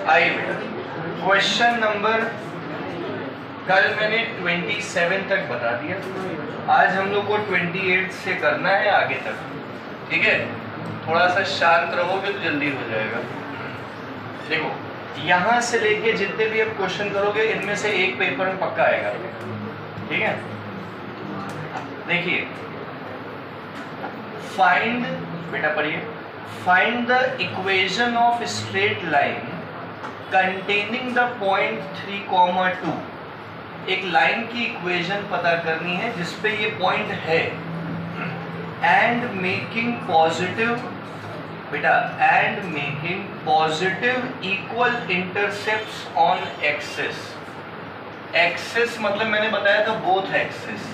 आइए बेटा, question number कल मैंने 27 तक बता दिया, आज हम लोग को 28 से करना है आगे तक। ठीक है, थोड़ा सा शांत रहोगे तो जल्दी हो जाएगा। देखो, यहाँ से लेके जितने भी आप क्वेश्चन करोगे इनमें से एक पेपर में पक्का आएगा। ठीक है, देखिए, फाइंड, बेटा पढ़िए, find the equation of straight line containing the point 3, 2। एक लाइन की इक्वेशन पता करनी है जिसपे ये पॉइंट है, एंड मेकिंग पॉजिटिव, बेटा, and making positive equal intercepts on axis. Axis मतलब मैंने बताया था both axis,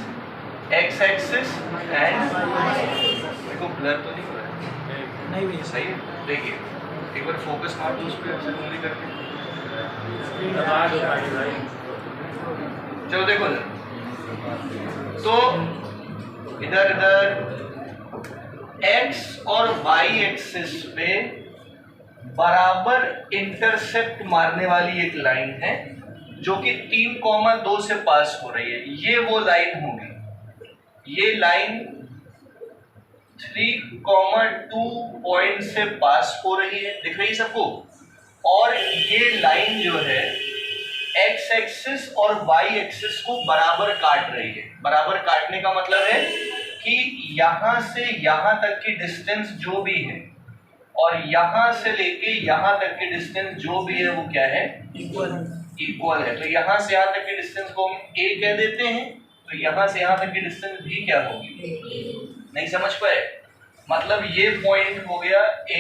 x axis and, देखो ब्लर तो नहीं हो रहा है? नहीं, सही है। देखिए एक बार फोकस मार दो उस पर जल्दी करके। चलो देखो, तो इधर x और y एक्सिस पे बराबर इंटरसेप्ट मारने वाली एक लाइन है जो कि 3, 2 से पास हो रही है। ये वो लाइन होगी, ये लाइन 3, 2 पॉइंट से पास हो रही है, दिख रही है सबको। और ये लाइन जो है एक्स एक्सिस और वाई एक्सिस को बराबर काट रही है। बराबर काटने का मतलब है कि यहां से यहां तक की डिस्टेंस जो भी है और यहां से लेके यहां तक की डिस्टेंस जो भी है वो क्या है? इक्वल है। तो यहां से यहां तक की डिस्टेंस को हम a कह देते हैं, तो यहां से यहां तक की डिस्टेंस भी क्या होगी? नहीं समझ पाए? मतलब ये पॉइंट हो गया a,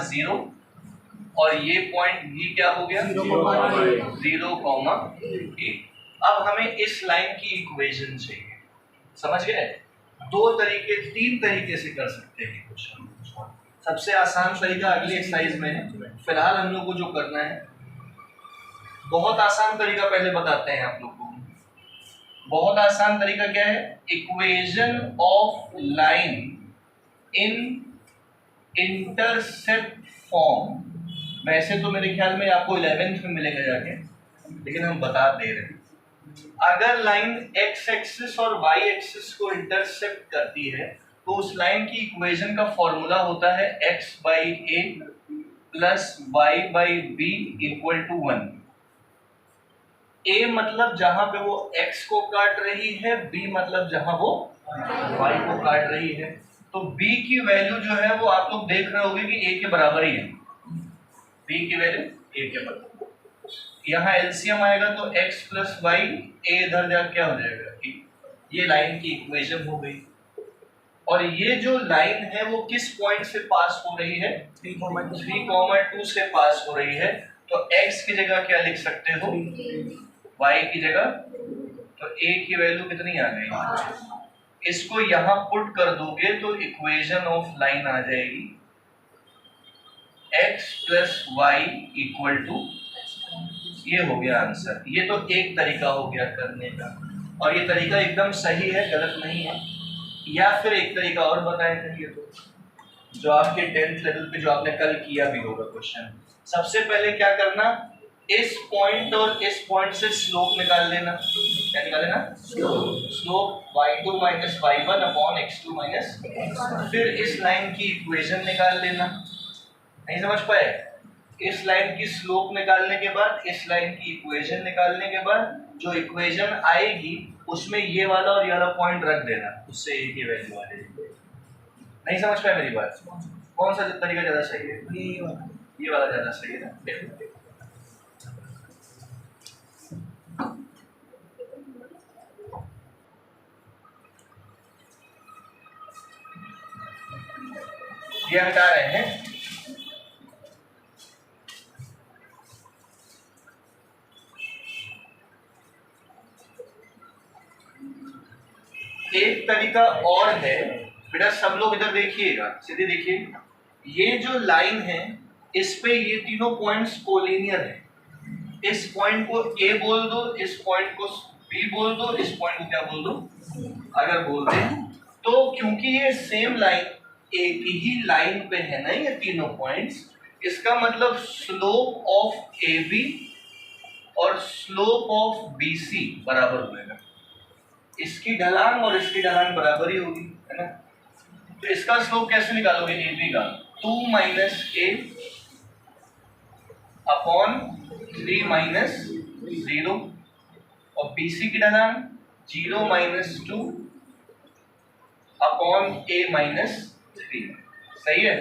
0 और ये पॉइंट भी क्या हो गया? 0, a। अब हमें इस लाइन की इक्वेशन चाहिए, समझ गए? 3 तरीके से कर सकते हैं क्वेश्चन। सबसे आसान तरीका अगली एक्सरसाइज में है। फिलहाल हम लोग को जो करना है, बहुत आसान तरीका पहले बताते हैं आप लोग को। बहुत आसान तरीका क्या है? Equation of line in intercept form. वैसे तो मेरे ख्याल में आपको 11th में मिलेगा जाके, लेकिन हम बता दे रहे हैं। अगर लाइन x एक्सिस और y एक्सिस को इंटरसेप्ट करती है तो उस लाइन की इक्वेशन का फॉर्मूला होता है x/a plus y/b equal to 1। a मतलब जहां पे वो x को काट रही है, b मतलब जहां वो y को काट रही है। तो b की वैल्यू जो है वो आप लोग देख रहे होंगे कि a के बराबर ही है। b की वैल्यू a के बराबर, यहाँ एलसीएम आएगा तो x प्लस वाई, a इधर जा क्या हो जाएगा? a। ये लाइन की इक्वेशन हो गई। और ये जो लाइन है वो किस पॉइंट से पास हो रही है? 3, 2 से पास हो रही है। तो x की जगह क्या लिख सकते हो? y की जगह। तो a की वैल्यू कितनी आ गई? इसको यहाँ पुट कर दोगे तो इक्वेशन ऑफ लाइन आ जाएगी x plus Y equal to, ये हो गया आंसर। ये तो एक तरीका हो गया करने का, और ये तरीका एकदम सही है, गलत नहीं है। या फिर एक तरीका और बताएं करिए, तो जो आपके 10th लेवल पे जो आपने कल किया भी होगा क्वेश्चन। सबसे पहले क्या करना, इस पॉइंट और इस पॉइंट से स्लोप निकाल लेना। क्या निकाल लेना? Slope y2 minus y1 upon x2 minus, फिर इस लाइन की इक्वेशन निकाल लेना। नहीं समझ पाए? इस लाइन की स्लोप निकालने के बाद, इस लाइन की इक्वेशन निकालने के बाद जो इक्वेशन आएगी उसमें ये वाला और ये वाला पॉइंट रख देना, उससे a की वैल्यू आ जाएगी। नहीं समझ पाए मेरी बात? कौन सा तरीका ज्यादा सही है? ये वाला ज्यादा सही है ना? देखो ये हटा रहे हैं। एक तरीका और है बेटा, सब लोग इधर देखिएगा, सीधे देखिए। ये जो लाइन है इस पे ये तीनों पॉइंट्स कोलिनियर है। इस पॉइंट को A बोल दो, इस पॉइंट को B बोल दो, इस पॉइंट को क्या बोल दो? अगर बोल दे तो क्योंकि ये सेम लाइन एक ही लाइन पे है ना ये तीनों पॉइंट्स, इसका मतलब स्लोप ऑफ ए बी और स्लोप ऑफ बी सी बराबर होगा। इसकी ढलान और इसकी ढलान बराबर ही होगी, है ना। तो इसका स्लोप कैसे निकालोगे ए बी का? 2 माइनस ए अपॉन 3 माइनस 0 और बी सी की ढलान 0 माइनस 2 अपॉन ए माइनस 3। सही है।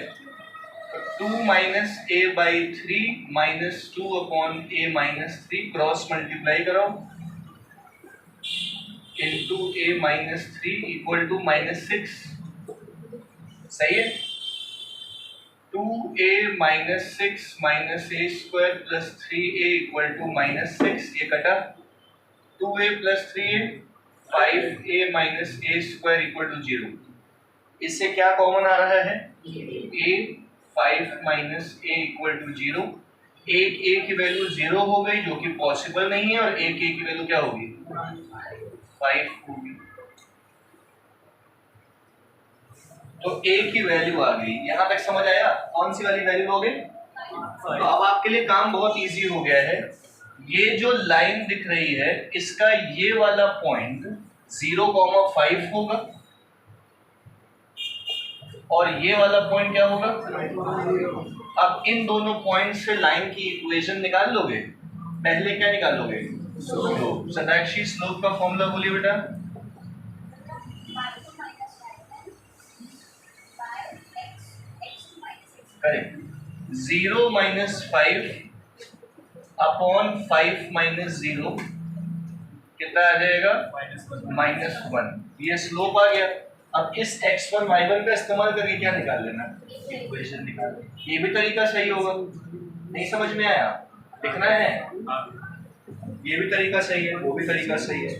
तो 2 minus A by 3 minus 2 upon A minus 3 cross multiply करो into A minus 3 equal to -6। सही है। 2a minus 6 minus A square plus 3a equal to -6। ये कटा 2a plus 3a 5a minus A square equal to 0। इससे क्या common आ रहा है? a 5 minus A equal to 0। एक a की वैल्यू 0 हो गई जो कि पॉसिबल नहीं है, और एक a की वैल्यू क्या होगी? 5 होगी। तो a की वैल्यू आ गई। यहां तक समझ आया? कौन सी वाली वैल्यू लोगे? तो अब आपके लिए काम बहुत इजी हो गया है। ये जो लाइन दिख रही है इसका ये वाला पॉइंट 0,5 होगा और ये वाला पॉइंट क्या होगा? अब इन दोनों पॉइंट से लाइन की इक्वेशन निकाल लोगे। पहले क्या निकालोगे? स्लोप। सदाक्षी स्लोप का फॉर्मूला बोलिए बेटा। करेक्ट। 0 माइनस 5 अपॉन 5 माइनस 0 कितना आ जाएगा? -1। ये स्लोप आ गया। अब इस x1 y1 का इस्तेमाल करके क्या निकाल लेना? इक्वेशन निकाल। ये भी तरीका सही होगा। नहीं समझ में आया? लिखना है। ये भी तरीका सही है, वो भी तरीका सही है।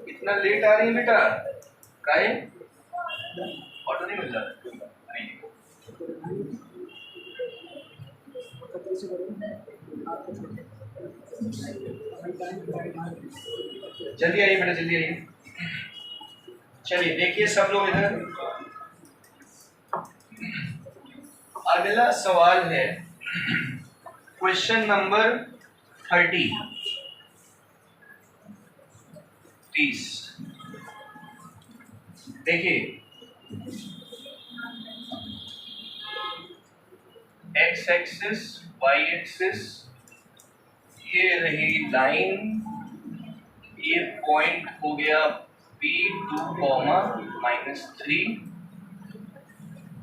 इतना लेट आ रही है बेटा? काहे? ऑटो नहीं मिल रहा? जल्दी आइए बेटा, जल्दी आइए। चलिए देखिए सब लोग इधर। अगला सवाल है क्वेश्चन नंबर 30। देखिए x एक्सिस y एक्सिस, ये रही लाइन, ये पॉइंट हो गया P2, -3।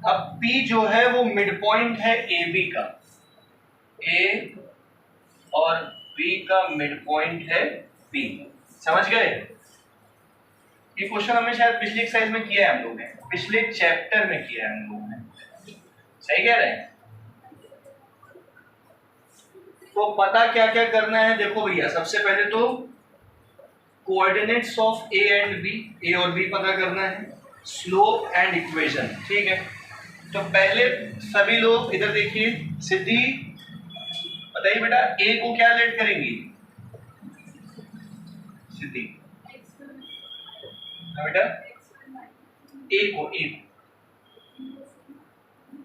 अब P जो है वो मिड पॉइंट है AB का। A और B का मिड पॉइंट है P। समझ गए? ये क्वेश्चन हमने शायद पिछले एक्सरसाइज में किया है, हम लोगों ने पिछले चैप्टर में किया है हम लोगों ने। सही कह रहे हैं? तो पता क्या क्या करना है? देखो भैया, सबसे पहले तो coordinates of A and B, A और बी पता करना है, स्लोप एंड इक्वेशन। ठीक है, तो पहले सभी लोग इधर देखिए। सिद्धि बताइए बेटा, ए को क्या लेट करेंगी? सिद्धि बेटा, ए को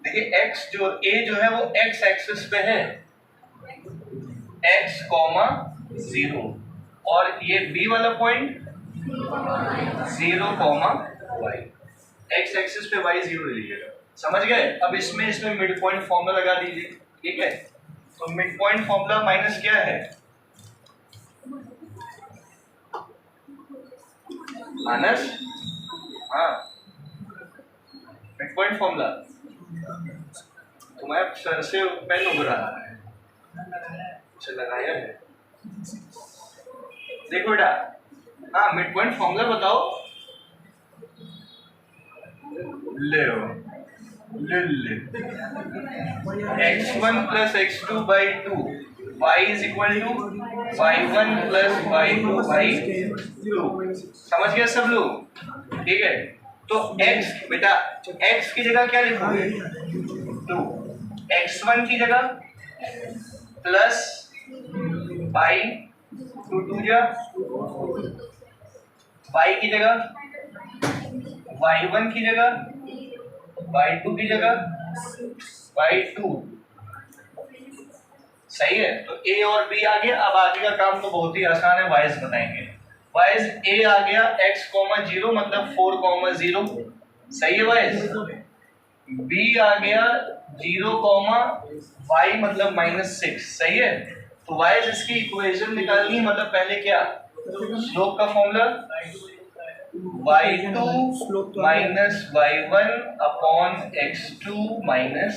देखिए, एक्स जो ए जो है वो एक्स एक्सिस पे है, x, 0, और ये b वाला पॉइंट 0, y। x एक्सिस पे y 0 ले लीजिएगा। समझ गए? अब इसमें मिड पॉइंट फॉर्मूला लगा दीजिए। ठीक है, तो मिड पॉइंट फॉर्मूला माइनस क्या है? माइनस, हाँ, मिड पॉइंट फॉर्मूला। तुम्हारे सर से पेन उग रहा है, लगाया है। देखो बेटा, हाँ, मिड पॉइंट फॉर्मूला बताओ। ले x1 plus x2 by 2 y is equal to y1 plus y2 by 2। समझ गए सब लोग? ठीक है, तो x बेटा, x की जगह क्या लिखोगे? 2। x1 की जगह प्लस बाई 2 जा, y की जगह y1 की जगह बाई 2 की जगह बाई 2, सही है। तो ए और बी आ गया। अब आगे का काम तो बहुत ही आसान है, वाइज बताएंगे। वाइज ए आ गया x,0 मतलब 4,0, सही है वाइज। बी आ गया 0, y मतलब -6, सही है। तो वाइज इसकी इक्वेशन निकालनी, मतलब पहले क्या, स्लोप का formula y2 minus y1 upon x2 minus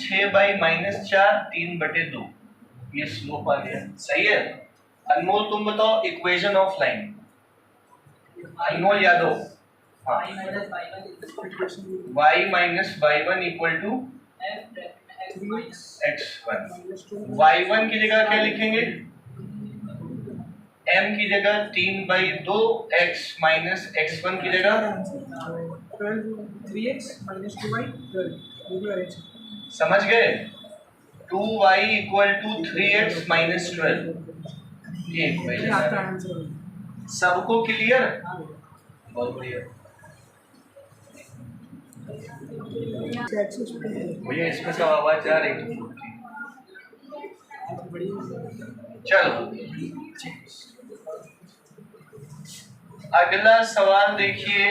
6/-4 3/2, ये स्लोप आ गया, सही है। अनमोल तुम बताओ इक्वेशन ऑफ लाइन, अनमोल यादव। हाँ, y minus y1 equal to x1। y1 की जगह क्या लिखेंगे, m की जगह 3/2, x माइनस x1 की जगह 3x minus 2y 12। समझ गए। 2y equal to 3x minus 12, ये इक्वेशन। सबको क्लियर, बहुत बढ़िया भैया, इसमें सब आवाज आ रही थी। चलो अगला सवाल देखिए,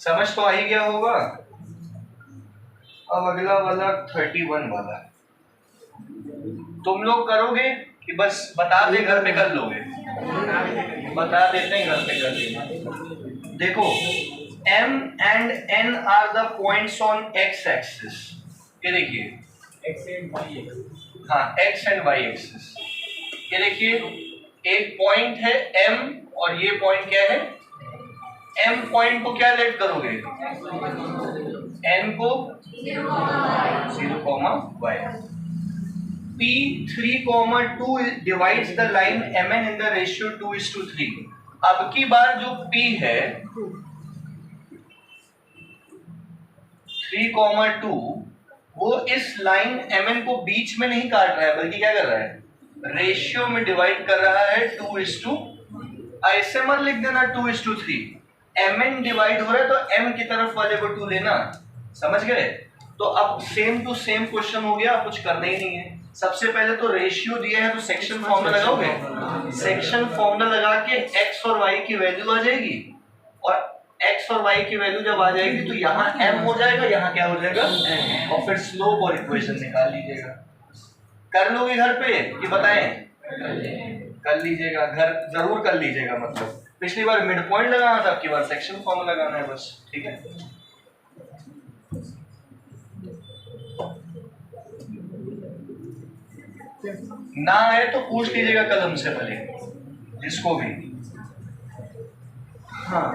समझ तो आ ही गया होगा। अब अगला वाला 31 वाला तुम लोग करोगे कि बस बता दे घर पे कर लोगे, बता देते हैं घर पे कर लेंगे। देखो m and n are the points on x axis, ये देखिए x and y axis, हाँ x and y axis, ये देखिए एक पॉइंट है m और ये पॉइंट क्या है, m पॉइंट को क्या लेट करोगे, n को 0,y। P3,2 divides the line mn in the ratio 2:3। अब की बार जो P है 3,2 वो इस लाइन mn को बीच में नहीं काट रहा है, बल्कि क्या कर रहा है, रेशियो में डिवाइड कर रहा है 2:, ऐसे मत लिख देना 2:3, mn डिवाइड हो रहा है तो m की तरफ वाले को 2 लेना, समझ गए। तो अब सेम टू सेम क्वेश्चन हो गया, कुछ करना ही नहीं है। सबसे पहले तो रेशियो दिया है तो सेक्शन फॉर्मूला लगाओगे, सेक्शन फॉर्मूला लगा के x और y की वैल्यू आ जाएगी, और x और y की वैल्यू जब आ जाएगी तो यहाँ m हो जाएगा, यहाँ क्या हो जाएगा, और फिर स्लोप और इक्वेशन निकाल लीजिएगा। कर लोगे घर पे कि बताएं, कर लीजिएगा, घर जरूर कर लीजिएगा। मतलब पिछली बार मिड पॉइंट लगाना था, अब की बार सेक्शन फॉर्मूला लगाना है बस, ठीक है। ना आए तो पूछ लीजिएगा कलम से भले, जिसको भी। हाँ,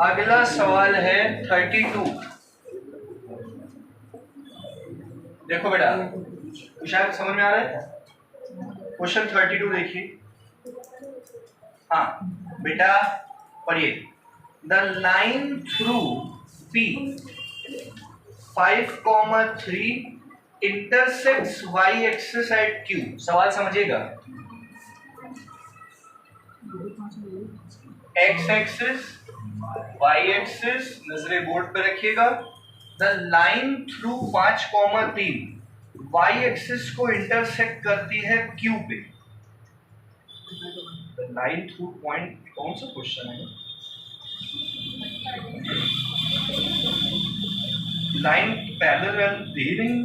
अगला सवाल है 32। देखो बेटा, शायद समझ में आ रहा है क्वेश्चन 32, देखिए। हाँ बेटा पढ़िए, the line through P 5,3 intersects y axis at Q। सवाल समझिएगा, x एक्सिस y एक्सिस नजरे बोर्ड पे रखिएगा। The line through 5,3 y axis को इंटरसेक्ट करती है Q पे। द लाइन थ्रू पॉइंट, कौन सा क्वेश्चन है, line parallel reading,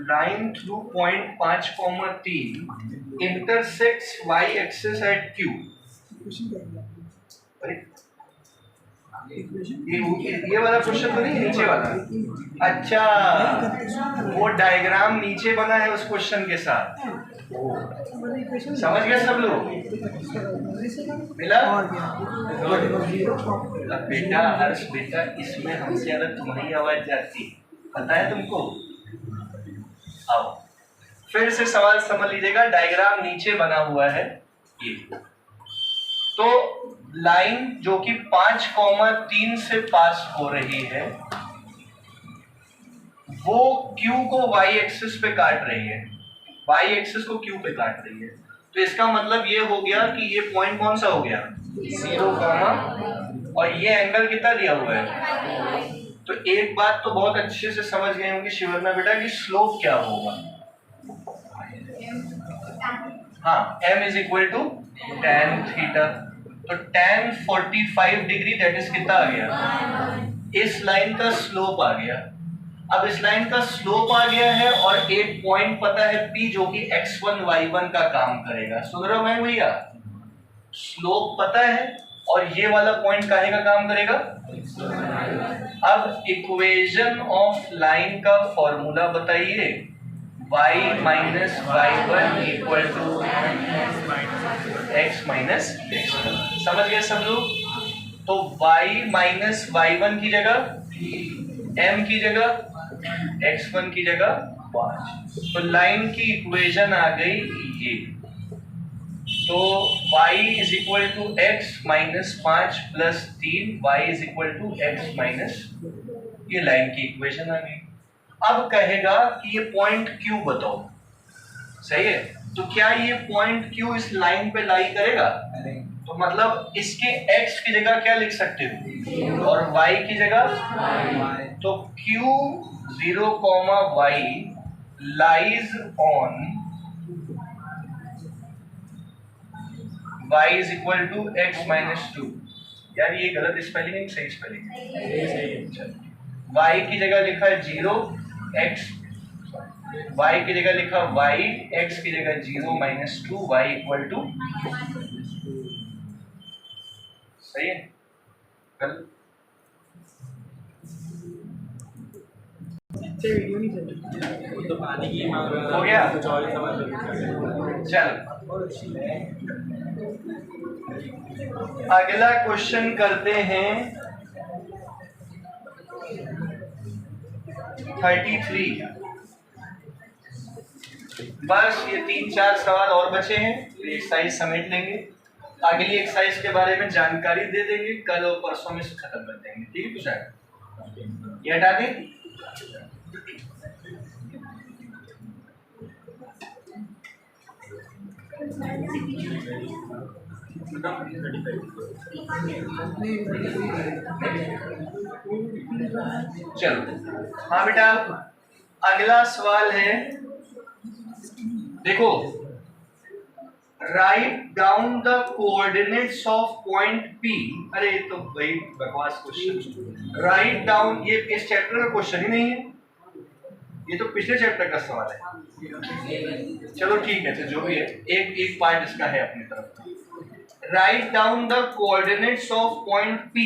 line through point 5,3 intersects y axis at Q। अरे ये वाला क्वेश्चन तो नहीं, नीचे वाला। अच्छा, वो डायग्राम नीचे बना है उस क्वेश्चन के साथ, समझ गए सब लोग, मिला। बेटा हर्ष बेटा, इसमें हमसे ज्यादा तुम्हारी आवाज जाती, पता है तुमको। आओ फिर से सवाल समझ लीजिएगा, डायग्राम नीचे बना हुआ है ये। तो लाइन जो कि 5,3 से पास हो रही है वो Q को y एक्सिस पे काट रही है, y एक्सिस को Q पे काट रही है। तो इसका मतलब ये हो गया कि ये पॉइंट कौन सा हो गया, 0, और ये एंगल कितना दिया हुआ है तो एक बात तो बहुत अच्छे से समझ गए होंगे शिवर्णा बेटा कि स्लोप क्या होगा। हाँ, m is equal to tan theta. तो tan 45 डिग्री दैट इज कितना आ गया, इस लाइन का स्लोप आ गया। अब इस लाइन का स्लोप आ गया है और एक पॉइंट पता है P जो कि x1 y1 का काम करेगा। सुन रहे हो मैं भैया, स्लोप पता है और ये वाला पॉइंट काहे का काम करेगा। अब इक्वेशन ऑफ लाइन का फॉर्मूला बताइए, y minus y1 equal to x minus x1। समझ गए सब लोग। तो y माइनस y1 की जगह m की जगह x1 की जगह 5। तो लाइन की इक्वेशन आ गई ये। तो y is equal to x minus 5 plus 3, y is equal to x minus, ये लाइन की इक्वेशन आ गई। अब कहेगा कि ये पॉइंट Q बताओ, सही है। तो क्या ये पॉइंट Q इस लाइन पे लाई करेगा? तो मतलब इसके x की जगह क्या लिख सकते हो और y की जगह, तो Q 0, y lies on y is equal to x minus 2। यार ये गलत स्पेलिंग है, सही स्पेलिंग है। y की जगह लिखा है 0, x, y की जगह लिखा y, x की जगह 0 माइनस 2, y इक्वल टू, सही है। कल तो पानी की मांग रहा हो गया। कुछ और समझ चल अगला क्वेश्चन करते हैं 33। बस ये 3-4 सवाल और बचे हैं, एक्सरसाइज समेट लेंगे। अगली एक्सरसाइज के बारे में जानकारी दे देंगे, कल और परसों में खत्म कर देंगे, ठीक है। कुछ ये हटा दें। चलो हाँ बेटा, अगला सवाल है, देखो, write down the coordinates of point P। अरे तो भाई बकवास क्वेश्चन। राइट डाउन, ये इस चैप्टर का क्वेश्चन ही नहीं है, ये तो पिछले चैप्टर का सवाल है। चलो ठीक है, तो जो भी है एक पार्ट इसका है अपनी तरफ। Write down the coordinates of point P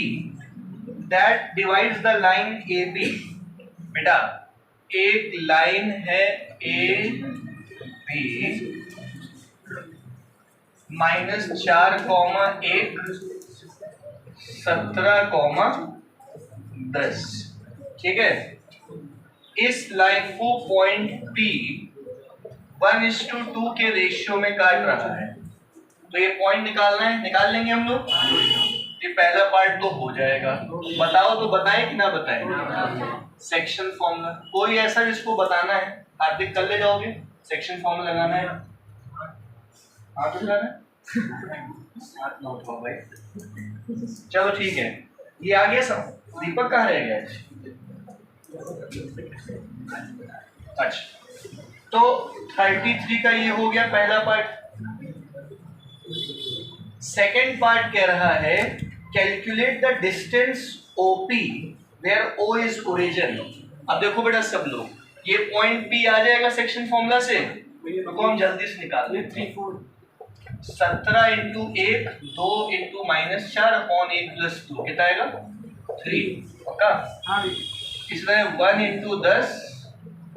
that divides the line AB। बेटा एक लाइन है AB -4, 1, 17, 10, ठीक है। इस लाइन को पॉइंट P 1:2 के रेशियो में काट रहा है। तो ये पॉइंट निकालना है, निकाल लेंगे हम लोग। ये पहला पार्ट तो हो जाएगा। बताओ तो बताएं कि ना बताएं। सेक्शन फॉर्मूला, कोई ऐसा जिसको बताना है, हार्दिक कर ले जाओगे। सेक्शन फॉर्मूला लगाना है, हाथ उठाना है, हाथ ना उठाओ भाई। चलो ठीक है, ये आ गया सब। दीपक कहाँ रह गया? अच्छा, तो 33 का ये हो गया पहला पार्ट। सेकेंड पार्ट कह रहा है calculate the distance OP where O is origin. अब देखो बेटा सब लोग, ये पॉइंट P आ जाएगा सेक्शन फॉर्मूला से, तो हम जल्दी से निकाल लेते हैं। 17 × 1 2 × -4 अपॉन 1 + 2 कितना आएगा? 3। पक्का? हाँ। इस तरह 1 × 10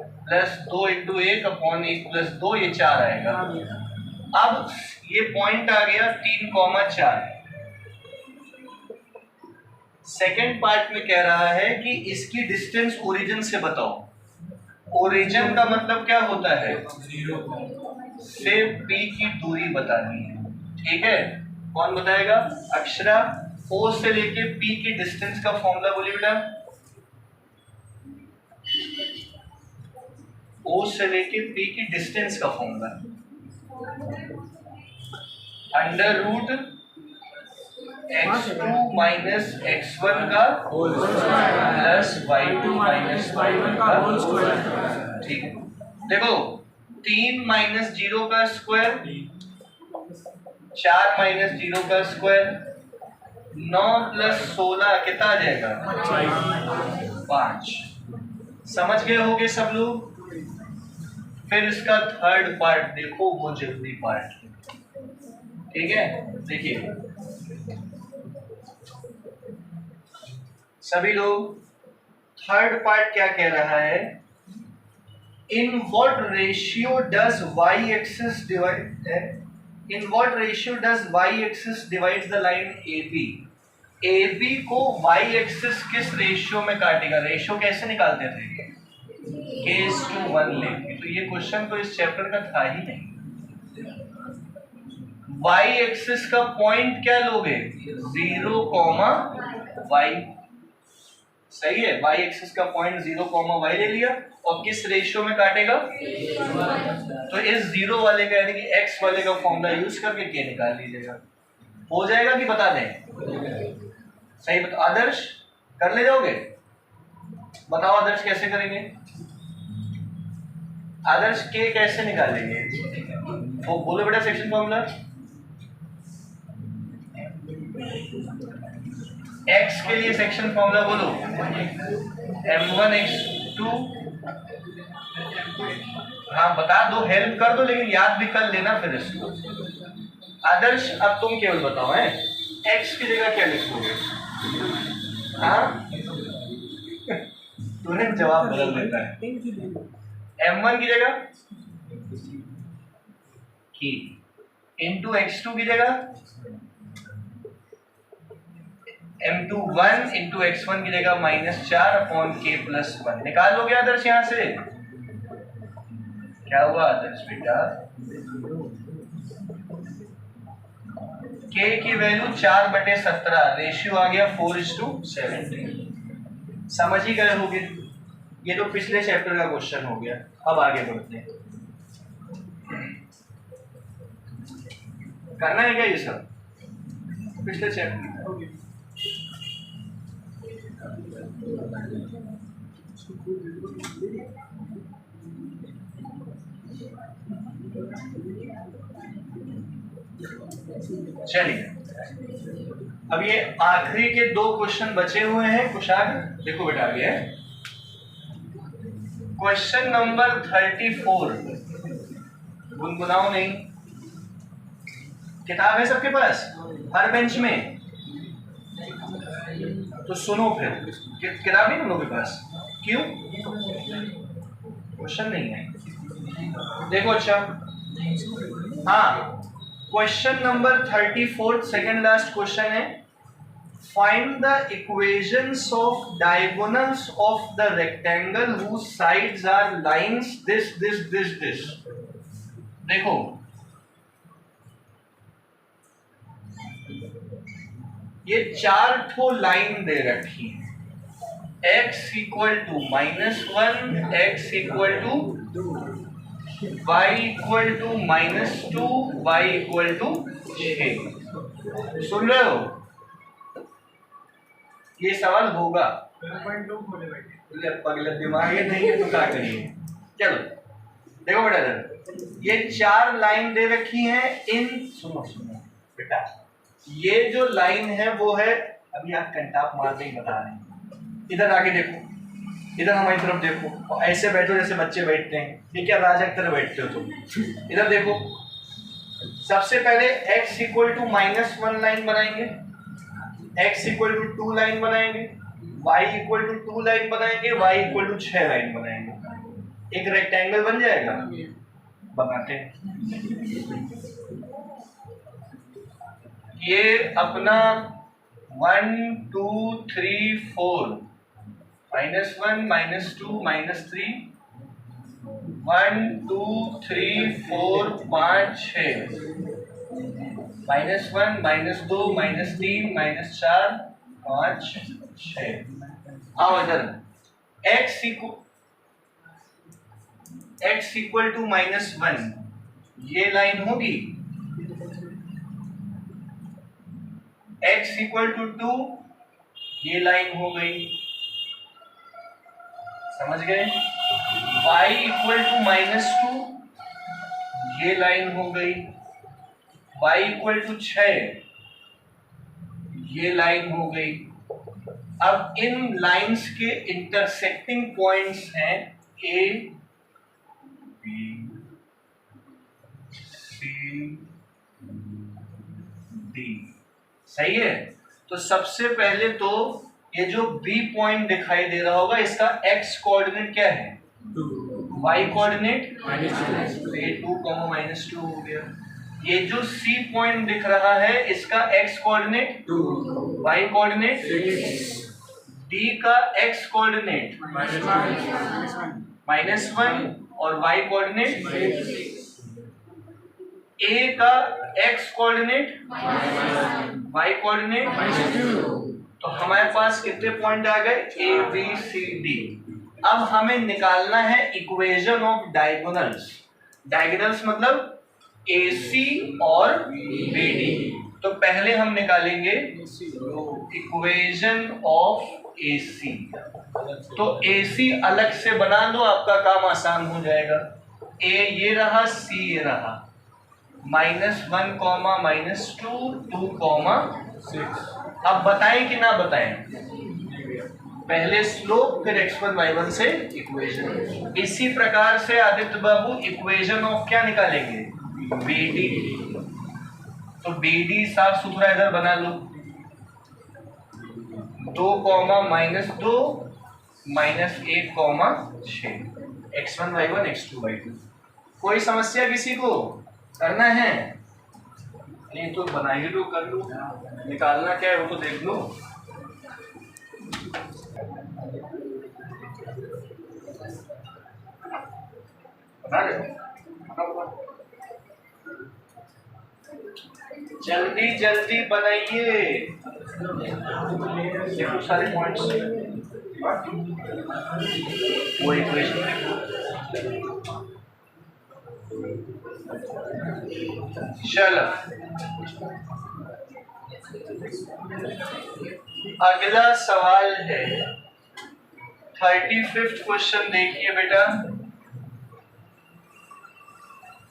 प्लस 2 × 1 अपॉन 1 + 2, ये 4 आएगा। अब ये पॉइंट आ गया 3,4। सेकेंड पार्ट में कह रहा है कि इसकी डिस्टेंस ओरिजिन से बताओ। ओरिजिन का मतलब क्या होता है? 0 से P की दूरी बतानी है, ठीक है। कौन बताएगा? अक्षरा। O से लेके P की डिस्टेंस का फॉर्मूला बोलिए बेटा। O से लेके P की डिस्टेंस का फॉर्मूला √, x2 माइनस x1 का प्लस y2 माइनस y1 का होल स्क्वायर। ठीक है, देखो 3 माइनस 0 का स्क्वायर, 4 माइनस 0 का स्क्वायर, 9 प्लस 16 कितना आ जाएगा 5। समझ गए होगे सब लोग। फिर इसका थर्ड पार्ट देखो, वो जल्दी पार्ट। ठीक है, देखिए सभी लोग, थर्ड पार्ट क्या कह रहा है, in what ratio does Y axis divide, in what ratio does Y axis divides the line A B को वाई एक्सिस किस रेशियो में काटेगा। रेशियो कैसे निकालते थे, k:1 लेके। तो ये क्वेश्चन तो इस चैप्टर का था ही नहीं। वाई एक्सिस का पॉइंट क्या लोगे, 0, y। सही है, वाई एक्सिस का पॉइंट 0, y ले लिया और किस रेशियो में काटेगा। तो इस 0 वाले का यानी कि x वाले का फॉर्मूला यूज करके k निकाल लीजिएगा। हो जाएगा कि बता दें। सही बता आदर्श, कर ले जाओगे। बताओ आदर्श कैसे करेंगे, आदर्श के कैसे निकालेंगे, वो बोलो बेटा सेक्शन फॉर्मूला। x के लिए सेक्शन फॉर्मूला बोलो, m1x2। हाँ बता दो, हेल्प कर दो, लेकिन याद भी कर लेना फिर इसको। आदर्श अब तुम केवल बताओ है, x की जगह क्या लिखोगे। हाँ तूने जवाब बदल देता है। m1 की जगह की, इंटू x2 की जगह m2 1 इंटू x1 की जगह -4/k+1। निकाल लोगे आदर्श यहां से। क्या हुआ आदर्श बेटा, k की वैल्यू 4/17, रेशियो आ गया 4:17। समझ ही गए होगे। ये तो पिछले चैप्टर का क्वेश्चन हो गया। अब आगे बढ़ते हैं, करना है क्या ये सब, पिछले चैप्टर हो गया। चलिए अब ये आखिरी के 2 क्वेश्चन बचे हुए हैं कुशाग। देखो बेटा आगे है क्वेश्चन नंबर 34। गुनगुनाओ नहीं, किताब है सबके पास हर बेंच में, तो सुनो फिर। किताब नहीं तुम लोगों के पास, क्यों, क्वेश्चन नहीं है। देखो अच्छा, हाँ question number 34 second last question है, find the equations of diagonals of the rectangle whose sides are lines this this this this. देखो ये 4 ठो लाइन दे रखी है, x equal to -1, x equal to y equal to -2, y equal to 6। सुन रहे हो, ये सवाल होगा। पगला दिमाग ये नहीं है तो क्या करिए। चलो देखो बेटा, ये 4 लाइन दे रखी हैं इन, सुनो सुनो बेटा, ये जो लाइन है वो है, अभी आप कंटाप मारते ही बता रहे हैं। इधर आके देखो, इधर हमारी तरफ देखो, और ऐसे बैठो जैसे बच्चे बैठते हैं। ये क्या राजा की तरह बैठते हो तुम। इधर देखो, सबसे पहले x इक्वल टू -1 लाइन बनाएंगे, x इक्वल टू 2 लाइन बनाएंगे, y इक्वल टू 2 लाइन बनाएंगे, y इक्वल टू 6 लाइन बनाएंगे। एक रेक्टेंगल बन जाएगा। बनाते हैं, ये अपना 1 2 3 4 -1 -2 -3 1 2 3 4 5 6 -1 -2 -3 -4 5 6। आओ इधर, x इक्वल टू -1, ये लाइन होगी। x इक्वल टू 2, ये लाइन हो गई, समझ गए। y इक्वल टू -2, ये लाइन हो गई। y इक्वल टू 6, ये लाइन हो गई। अब इन लाइंस के इंटरसेक्टिंग पॉइंट्स हैं A, B, C, D, सही है। तो सबसे पहले तो ये जो B पॉइंट दिखाई दे रहा होगा, इसका x कोऑर्डिनेट क्या है, y कोऑर्डिनेट -2 हो गया। ये जो C पॉइंट दिख रहा है, इसका x coordinate 2, y coordinate 6, D का x कोऑर्डिनेट -1 और y कोऑर्डिनेट 6, A का x कोऑर्डिनेट y कोऑर्डिनेट -2। तो हमारे पास कितने पॉइंट आ गए, A B C D। अब हमें निकालना है इक्वेशन ऑफ डायगोनल्स। डायगोनल्स मतलब AC और BD। तो पहले हम निकालेंगे इक्वेशन ऑफ AC। तो AC अलग से बना लो, आपका काम आसान हो जाएगा। A ये रहा, C ये रहा, -1, -2, 2, 6। अब बताएं कि ना बताएं, पहले स्लोप फिर x1 y1 से इक्वेशन। इसी प्रकार से आदित्य बाबू इक्वेशन ऑफ क्या निकालेंगे, BD। तो BD साफ सुथरा इधर बना लो, 2, -2, -1, 6, x1 y1 x2 y2। कोई समस्या किसी को करना है? नहीं तो बनाइए लो, कर लो, निकालना क्या है वो तो देख लो। बना रहे हो? जल्दी जल्दी बनाइए, देखो सारे पॉइंट्स, वो इक्वेशन देखो। चलो अगला सवाल है 35वां क्वेश्चन। देखिए बेटा,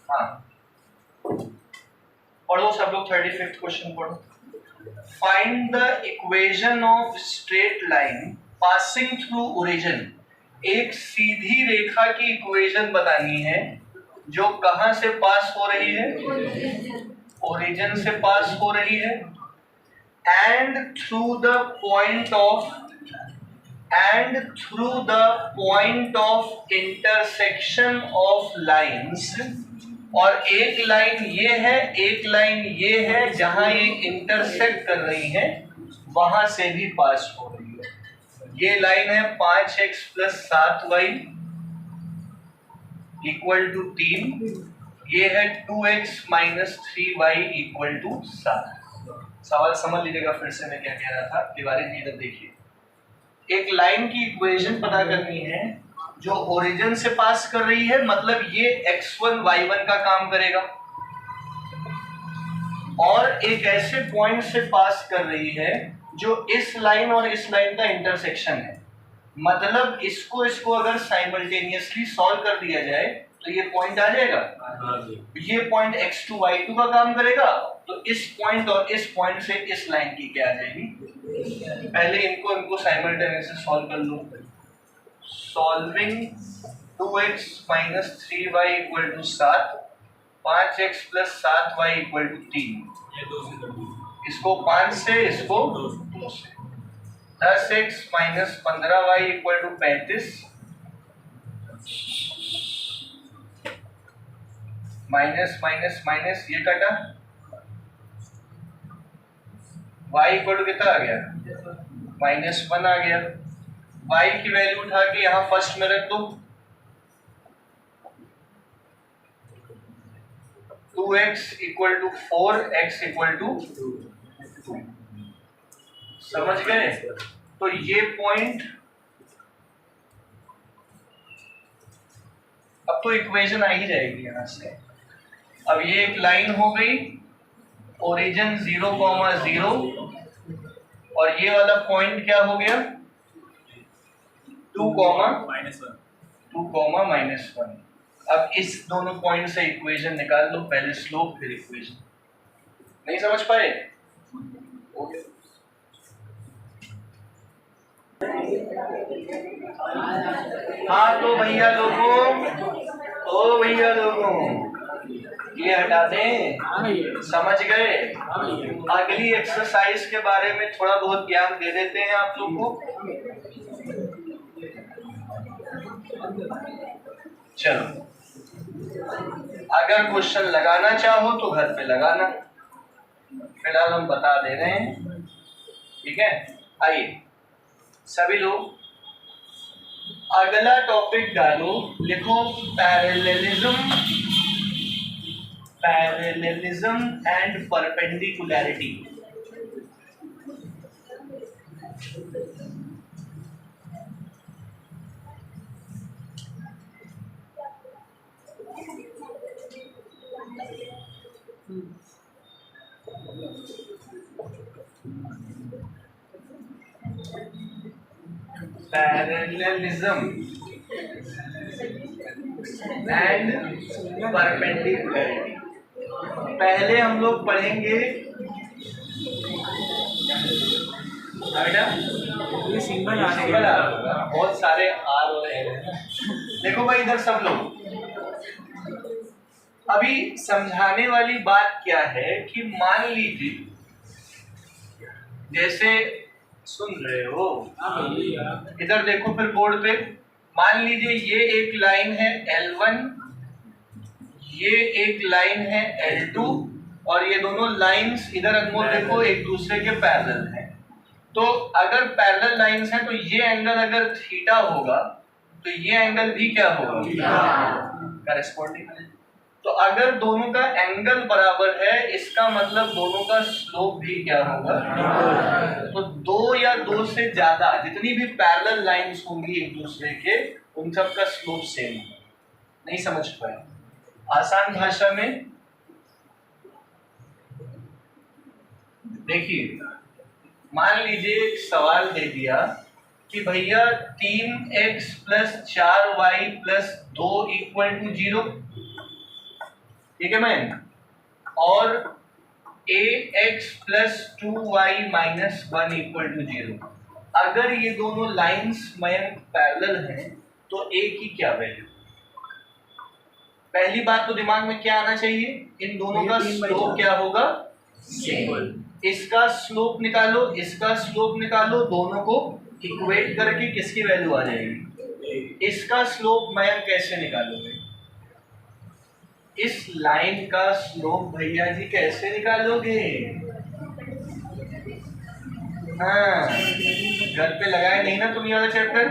हाँ पढ़ो सब लोग, 35वां क्वेश्चन पढ़ो। Find the equation of straight line passing through origin. एक सीधी रेखा की इक्वेशन बतानी है जो कहां से पास हो रही है, ओरिजिन से पास हो रही है, and through the point of intersection of lines. और एक लाइन ये है, एक लाइन ये है, जहां ये इंटरसेक्ट कर रही है वहां से भी पास हो रही है। ये लाइन है 5x + 7y = 3, ये है 2x - 3y = 7। सवाल समझ लीजिएगा फिर से मैं क्या कह रहा था, दीवारें नहीं, इधर देखिए। एक लाइन की इक्वेशन पता करनी है जो ओरिजिन से पास कर रही है, मतलब ये x1 y1 का काम करेगा, और एक ऐसे पॉइंट से पास कर रही है जो इस लाइन और इस लाइन का इंटरसेक्शन है। मतलब इसको अगर साइमल्टेनियसली सॉल्व कर दिया जाए तो ये पॉइंट आ जाएगा। ये पॉइंट x2 y2 का काम करेगा, तो इस पॉइंट और इस पॉइंट से इस लाइन की क्या आ जाएगी। पहले इनको साइमल्टेनियसली सॉल्व कर लो। Solving 2x - 3y = 7, 5x + 7y = 3। इसको 5 से, इसको 2 से। 10x - 15y = 35, minus minus minus ये कटा, y = कितना आ गया, -1 आ गया। y की वैल्यू उठा के यहाँ फर्स्ट में रख दो, 2x = 4, x = 2। समझ गए? तो ये पॉइंट, अब तो इक्वेशन आ ही जाएगी यहां से। अब ये एक लाइन हो गई, ओरिजिन 0, 0, और ये वाला पॉइंट क्या हो गया 2 कॉमा -1। 2 कॉमा -1। अब इस दोनों पॉइंट से इक्वेशन निकाल लो, पहले स्लोप फिर इक्वेशन। नहीं समझ पाए? ओके। हाँ तो भैया लोगों, ओ भैया लोगों, ये हटा दें, समझ गए? अगली एक्सरसाइज के बारे में थोड़ा बहुत ज्ञान दे देते हैं आप लोग को। चलो, अगर क्वेश्चन लगाना चाहो तो घर पे लगाना, फिलहाल हम बता दे रहे हैं, ठीक है? आइए सभी लोग अगला टॉपिक डालो, लिखो parallelism and perpendicularity. Parallelism and perpendicularity. पहले हम लोग पढ़ेंगे बेटा, ये सिंबल बहुत सारे आर और एल है। देखो भाई इधर सब लोग, अभी समझाने वाली बात क्या है कि मान लीजिए, जैसे सुन रहे हो, इधर देखो फिर बोर्ड पे, मान लीजिए ये एक लाइन है L1, ये एक लाइन है L2, और ये दोनों लाइंस इधर अनमोल देखो एक दूसरे के पैरेलल हैं। तो अगर पैरेलल लाइंस हैं तो ये एंगल अगर थीटा होगा तो ये एंगल भी क्या होगा? करेस्पॉन्डिंग। तो अगर दोनों का एंगल बराबर है, इसका मतलब दोनों का स्लोप भी क्या होगा? तो 2 या 2 से ज्यादा जितनी भी पैरेलल लाइंस होंगी एक दूसरे के, उन सब का स्लोप सेम होगा। नहीं समझ पाए? आसान भाषा में देखिए, मान लीजिए एक सवाल दे दिया कि भैया 3x + 4y + 2 = 0, ठीक है मैन, और ax + 2y - 1 = 0। अगर ये दोनों लाइंस में पैरेलल हैं तो a की क्या वैल्यू? पहली बात तो दिमाग में क्या आना चाहिए, इन दोनों का स्लोप क्या होगा? सेम। इसका स्लोप निकालो, इसका स्लोप निकालो, दोनों को इक्वेट करके किसकी वैल्यू आ जाएगी? इसका स्लोप मैं कैसे निकालोगे? इस लाइन का स्लोप भैया जी कैसे निकालोगे? हाँ, घर पे लगाए नहीं ना तुम ये वाला चैप्टर?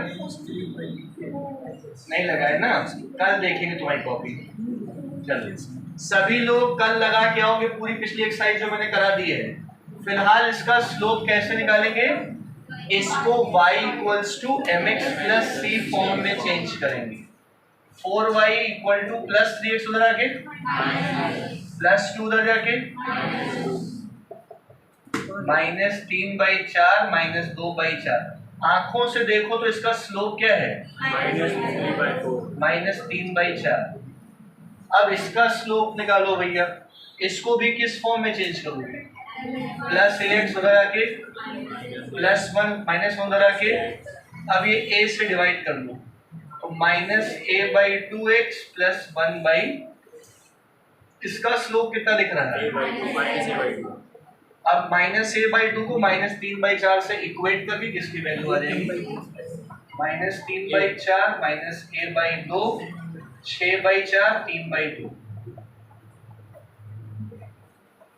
नहीं लगाए ना? कल देखेंगे तुम्हारी कॉपी। चलो सभी लोग कल लगा के आओगे पूरी पिछली एक्सरसाइज जो मैंने करा दी है। फिलहाल इसका स्लोप कैसे निकालेंगे? इसको y = mx + c फॉर्म में चेंज करेंगे। 4y = +3x उधर आके, +2 उधर जाके, -3/4 - 2/4। आंखों से देखो तो इसका स्लोप क्या है? -3/4। अब इसका स्लोप निकालो भैया, इसको भी किस फॉर्म में चेंज करोगे? +ax उधर आके, +1 - 1 उधर आके, अब ये a से डिवाइड कर लो तो -a/2x + 1/, इसका स्लोप कितना दिख रहा है? अब -a/2 को -3/4 से इक्वेट करके किसकी वैल्यू आ जाएगी? -3/4 - a/2, 6/4, 3/2।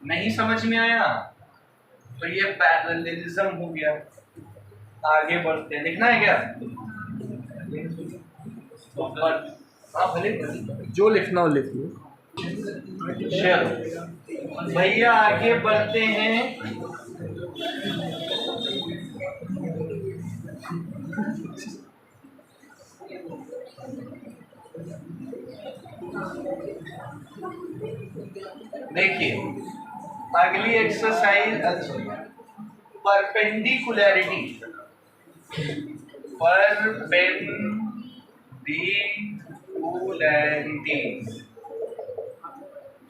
नहीं समझ में आया तो ये पैरेललिज्म हो गया। आगे बढ़ते, लिखना है क्या? हाँ भले जो लिखना हो लिख लो। चलो भैया आगे बढ़ते हैं। देखिए अगली एक्सरसाइज, परपेंडिकुलैरिटी, परपेंडिकुलैरिटी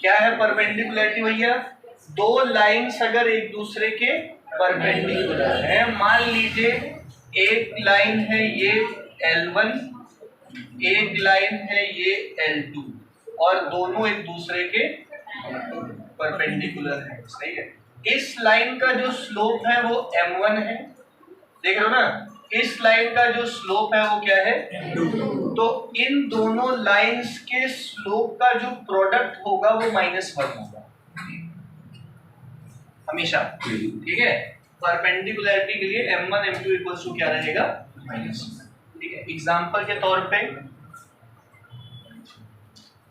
क्या है? परपेंडिकुलैरिटी भैया, दो लाइंस अगर एक दूसरे के परपेंडिकुलर है, मान लीजिए एक लाइन है ये L1, एक लाइन है ये L2 और दोनों एक दूसरे के परपेंडिकुलर है, सही है। इस लाइन का जो स्लोप है वो M1 है, देख रहे हो ना। इस लाइन का जो स्लोप है वो क्या है? तो इन दोनों लाइंस के स्लोप का जो प्रोडक्ट होगा वो -1 होगा हमेशा, ठीक है। परपेंडिकुलरिटी के लिए M1 M2 इक्वल्स टू क्या रहेगा? -1, ठीक है। एग्जांपल के तौर पे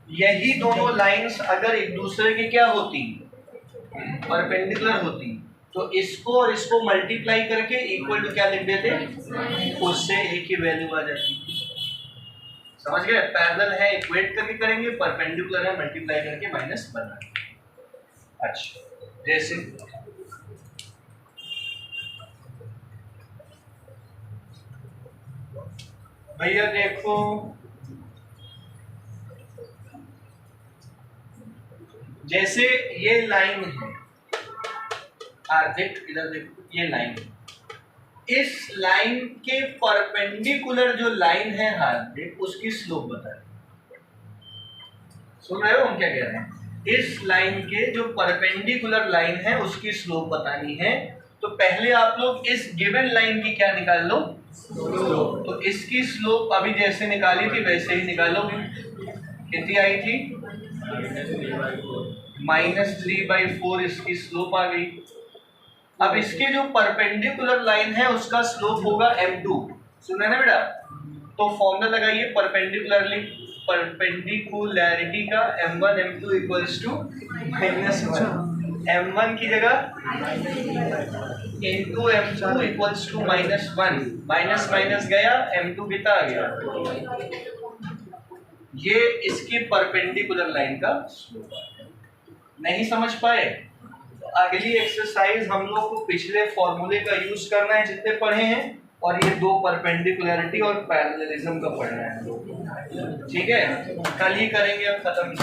यही दोनों लाइंस अगर एक दूसरे के क्या होती? परपेंडिकुलर होती, तो इसको और इसको मल्टीप्लाई करके इक्वल टू क्या लिख देते? उससे एक ही वैल्यू आ जाती। समझ गए? पैरेलल है इक्वेट करके करेंगे, परपेंडिकुलर है मल्टीप्लाई करके -1 बनाएंगे। अच्छा, जैसे भैया देखो, जैसे ये लाइन है, देख इधर देखो, ये लाइन है, इस लाइन के परपेंडिकुलर जो लाइन है हार्दिक, उसकी स्लोप बताए। सुन रहे हो हम क्या कह रहे हैं? इस लाइन के जो परपेंडिकुलर लाइन है उसकी स्लोप बतानी है, तो पहले आप लोग इस गिवन लाइन की क्या निकाल लो? स्लोप। तो इसकी स्लोप अभी जैसे निकाली थी वैसे ही निकालोगे। कितनी आई थी? -3/4 इसकी स्लोप आ गई। अब इसके जो परपेंडिकुलर लाइन है उसका स्लोप होगा M2, सुना ना बेटा? तो फॉर्मूला लगाइए परपेंडिकुलैरिटी का, M1 M2 equals to -1। M1 की जगह into M2 equals to -1, minus minus गया, M2 कितना आ गया? ये इसकी परपेंडिकुलर लाइन का स्लोप है। नहीं समझ पाए? तो अगली एक्सरसाइज हम लोग को पिछले फॉर्मूले का यूज करना है जितने पढ़े हैं, और ये दो परपेंडिकुलरिटी और पैरेललिज्म का पढ़ना है, ठीक है। कल ही करेंगे, अब खत्म।